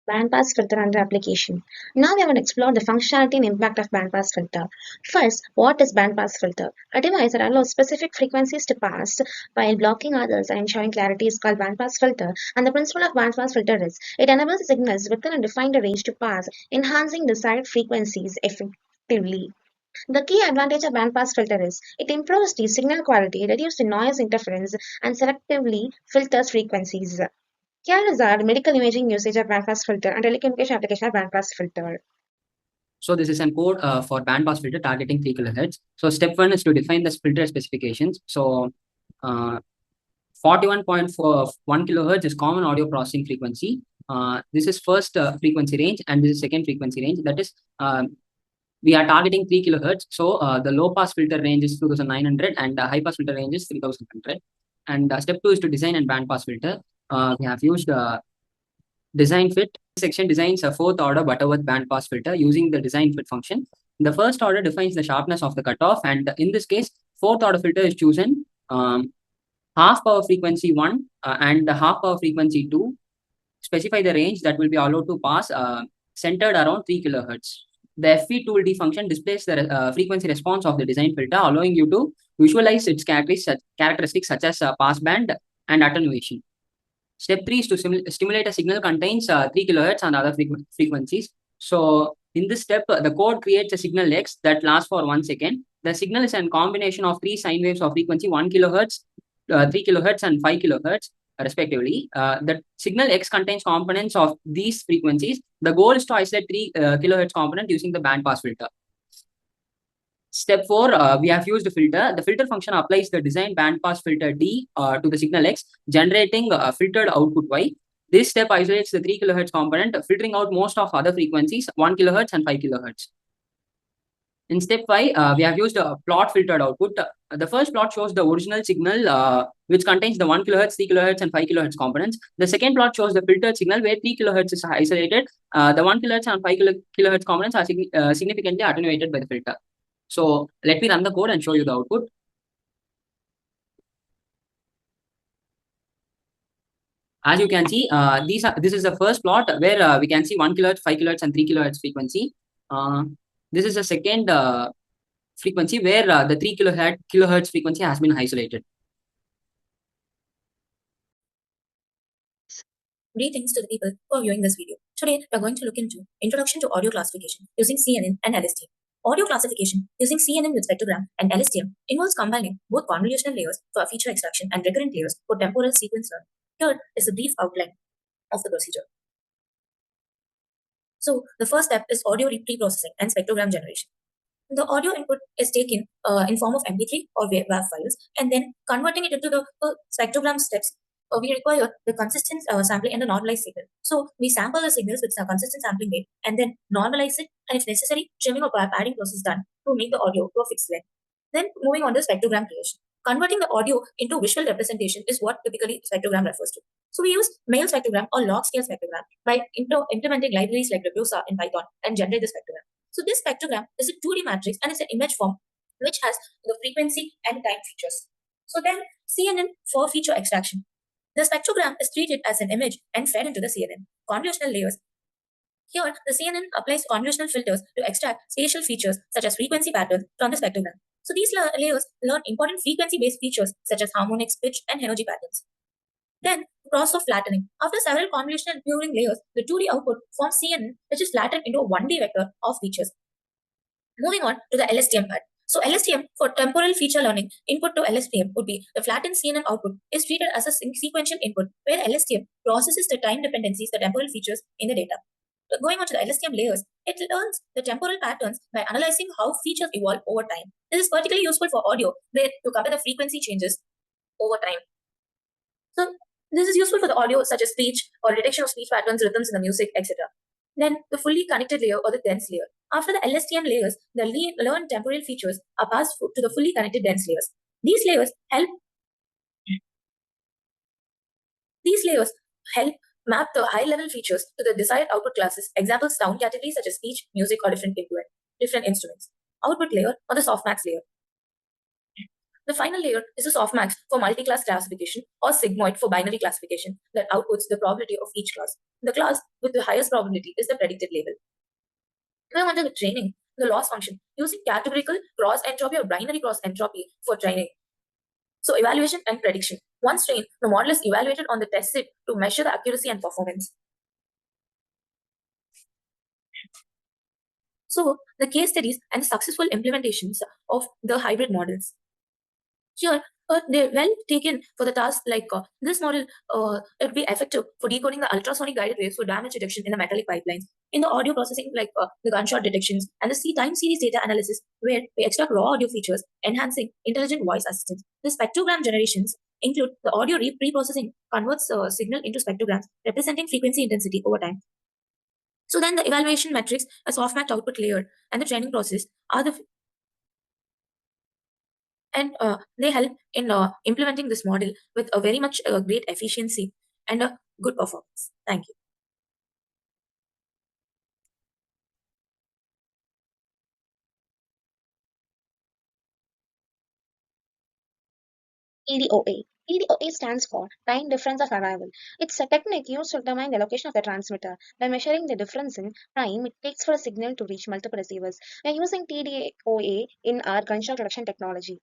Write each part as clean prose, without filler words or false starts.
Bandpass filter under application. Now we are going to explore the functionality and impact of bandpass filter. First, what is bandpass filter? A device that allows specific frequencies to pass while blocking others and ensuring clarity is called bandpass filter. And the principle of bandpass filter is it enables signals within a defined range to pass, enhancing desired frequencies effectively. The key advantage of bandpass filter is it improves the signal quality, reduces the noise interference, and selectively filters frequencies. Here is our medical imaging usage of bandpass filter and telecommunication application of bandpass filter. So this is an code for bandpass filter targeting 3 kHz. So step 1 is to define the filter specifications. So 41.41 kHz is common audio processing frequency. This is first frequency range and this is second frequency range. That is, we are targeting 3 kHz. So the low pass filter range is 2900 and the high pass filter range is 3100. And step 2 is to design and bandpass filter. We have used design fit. This section designs a fourth order Butterworth bandpass filter using the design fit function. The first order defines the sharpness of the cutoff, and in this case, fourth order filter is chosen. Half power frequency 1 and the half power frequency 2 specify the range that will be allowed to pass centered around 3 kHz. The FV2D function displays the frequency response of the design filter, allowing you to visualize its characteristics such as pass band and attenuation. Step 3 is to stimulate a signal contains 3 kHz and other frequencies. So in this step, the code creates a signal X that lasts for 1 second. The signal is a combination of 3 sine waves of frequency 1 kHz, 3 kHz and 5 kHz respectively. The signal X contains components of these frequencies. The goal is to isolate 3 kHz component using the bandpass filter. Step 4, we have used the filter. The filter function applies the design bandpass filter D to the signal X, generating filtered output Y. This step isolates the 3 kHz component, filtering out most of other frequencies, 1 kHz and 5 kHz. In step 5, we have used a plot filtered output. The first plot shows the original signal, which contains the 1 kHz, 3 kHz, and 5 kHz components. The second plot shows the filtered signal where 3 kHz is isolated. The 1 kHz and 5 kHz components are significantly attenuated by the filter. So let me run the code and show you the output. As you can see, this is the first plot where we can see 1 kHz, 5 kHz, and 3 kHz frequency. This is the second frequency where the 3 kHz frequency has been isolated. Greetings to the people who are viewing this video. Today, we are going to look into Introduction to Audio Classification using CNN and LSTM. Audio classification using CNN with spectrogram and LSTM involves combining both convolutional layers for feature extraction and recurrent layers for temporal sequence learning. Here is a brief outline of the procedure. So, the first step is audio pre-processing and spectrogram generation. The audio input is taken in form of MP3 or WAV files, and then converting it into the spectrogram steps. We require the consistent sampling and the normalized signal. So we sample the signals with a consistent sampling rate and then normalize it, and if necessary, trimming or padding process done to make the audio to a fixed length. Then moving on to spectrogram creation. Converting the audio into visual representation is what typically spectrogram refers to. So we use male spectrogram or log scale spectrogram by implementing libraries like deduce in Python and generate the spectrogram. So this spectrogram is a 2D matrix and it's an image form which has the frequency and time features. So then CNN for feature extraction. The spectrogram is treated as an image and fed into the CNN. Convolutional layers. Here, the CNN applies convolutional filters to extract spatial features such as frequency patterns from the spectrogram. So these layers learn important frequency-based features such as harmonics, pitch, and energy patterns. Then, process of flattening. After several convolutional viewing layers, the 2D output forms CNN, which is flattened into a 1D vector of features. Moving on to the LSTM part. So LSTM for temporal feature learning, input to LSTM would be the flattened CNN output is treated as a sequential input where LSTM processes the time dependencies, the temporal features in the data. Going on to the LSTM layers, it learns the temporal patterns by analyzing how features evolve over time. This is particularly useful for audio where to compare the frequency changes over time. So this is useful for the audio such as speech or detection of speech patterns, rhythms in the music, etc. Then the fully connected layer or the dense layer. After the LSTM layers, the learned temporal features are passed to the fully connected dense layers. These layers help map the high-level features to the desired output classes, examples sound categories such as speech, music, or different instruments. Output layer or the softmax layer. The final layer is a softmax for multi-class classification or sigmoid for binary classification that outputs the probability of each class. The class with the highest probability is the predicted label. Now under the training, the loss function using categorical cross entropy or binary cross entropy for training. So evaluation and prediction. Once trained, the model is evaluated on the test set to measure the accuracy and performance. So the case studies and successful implementations of the hybrid models. Here, they're well taken for the task like this model, it would be effective for decoding the ultrasonic guided waves for damage detection in the metallic pipelines. In the audio processing, like the gunshot detections and the time series data analysis, where we extract raw audio features, enhancing intelligent voice assistance. The spectrogram generations include the audio pre-processing converts signal into spectrograms representing frequency intensity over time. So then the evaluation metrics, a softmax output layer, and the training process are the and they help in implementing this model with a very much great efficiency and a good performance. Thank you. TDOA. TDOA stands for Time Difference of Arrival. It's a technique used to determine the location of the transmitter. By measuring the difference in time it takes for a signal to reach multiple receivers, we are using TDOA in our gunshot detection technology.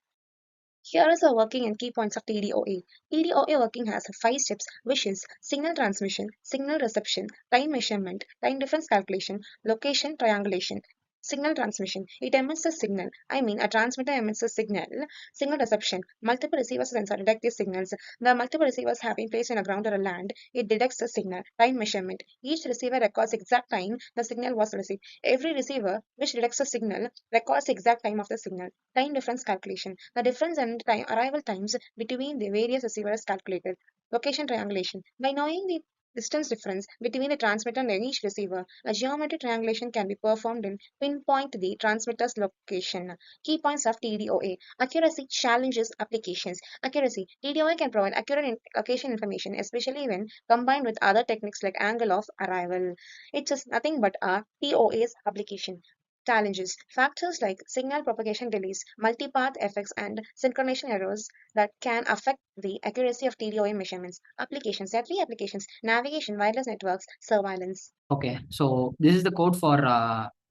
Here is the working and key points of TDOA. TDOA working has 5 steps, which is signal transmission, signal reception, time measurement, time difference calculation, location triangulation. Signal transmission. It emits a signal. I mean, a transmitter emits a signal. Signal reception. Multiple receivers sensor detect these signals. The multiple receivers have been placed in a ground or a land. It detects the signal. Time measurement. Each receiver records exact time the signal was received. Every receiver which detects a signal records the exact time of the signal. Time difference calculation. The difference in time, arrival times between the various receivers is calculated. Location triangulation. By knowing the distance difference between the transmitter and each receiver, a geometric triangulation can be performed and pinpoint the transmitter's location. Key points of TDOA. Accuracy challenges applications. Accuracy. TDOA can provide accurate location information, especially when combined with other techniques like angle of arrival. It's just nothing but a TOA's application. Challenges. Factors like signal propagation delays, multipath effects, and synchronization errors that can affect the accuracy of TDOA measurements. Applications. There are 3 applications: navigation, wireless networks, surveillance. Okay, so this is the code for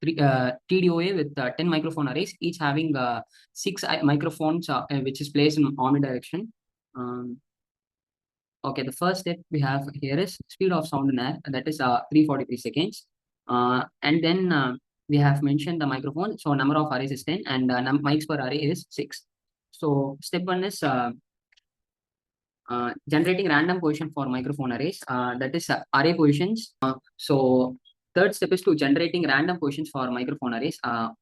TDOA with 10 microphone arrays, each having 6 microphones, which is placed in omnidirection. Um, okay, the first step we have here is speed of sound in air, that is 343 seconds. And then we have mentioned the microphone, so number of arrays is 10 and mics per array is 6. So step 1 is generating random position for microphone arrays, that is array positions. So third step is to generating random positions for microphone arrays.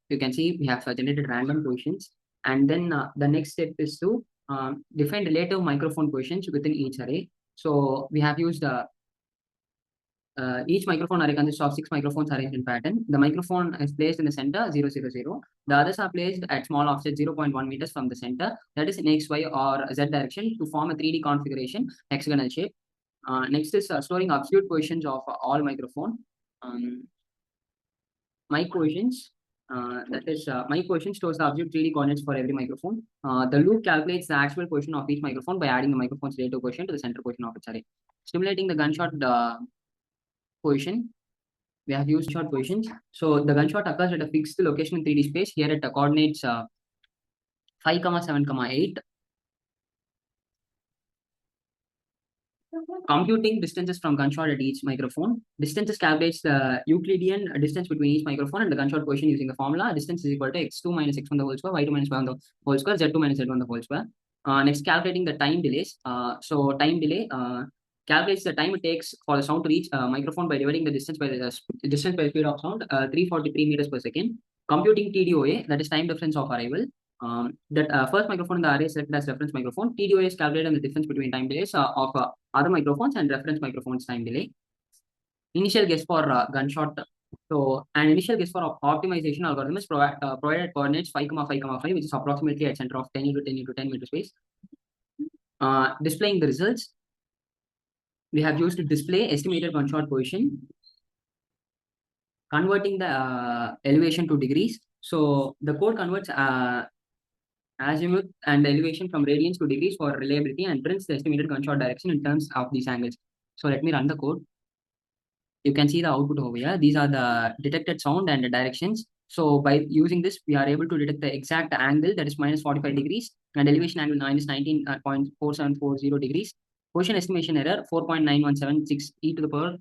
You can see we have generated random positions, and then the next step is to define relative microphone positions within each array. So we have used each microphone array consists of 6 microphones arranged in pattern. The microphone is placed in the center 0, 0, 0. The others are placed at small offset 0.1 meters from the center, that is in X, Y, or Z direction, to form a 3D configuration hexagonal shape. Next is storing absolute positions of all microphone. Mic positions. That is, mic position stores the absolute 3D coordinates for every microphone. The loop calculates the actual position of each microphone by adding the microphone's relative position to the center position of its array. Stimulating the gunshot position, we have used shot positions. So the gunshot occurs at a fixed location in 3D space. Here at the coordinates 5, 7, 8. Computing distances from gunshot at each microphone. Distances calculates the Euclidean distance between each microphone and the gunshot position using the formula. Distance is equal to x2 minus x1 the whole square, y2 minus y1 the whole square, z2 minus z1 the whole square. Next, calculating the time delays. So time delay calculates the time it takes for the sound to reach microphone by dividing the distance by the distance by speed of sound, 343 meters per second. Computing TDOA, that is time difference of arrival. That first microphone in the array is selected as reference microphone. TDOA is calculated on the difference between time delays of other microphones and reference microphones time delay. Initial guess for gunshot. So an initial guess for optimization algorithm is provided coordinates 5, 5, 5, which is approximately at center of 10 into 10 into 10 meter space. Displaying the results. We have used to display estimated gunshot position, converting the elevation to degrees. So the code converts azimuth and elevation from radians to degrees for reliability, and prints the estimated gunshot direction in terms of these angles. So let me run the code. You can see the output over here. These are the detected sound and the directions. So by using this, we are able to detect the exact angle, that is minus 45 degrees, and elevation angle minus 19.4740 degrees. Position estimation error 4.9176 e to the power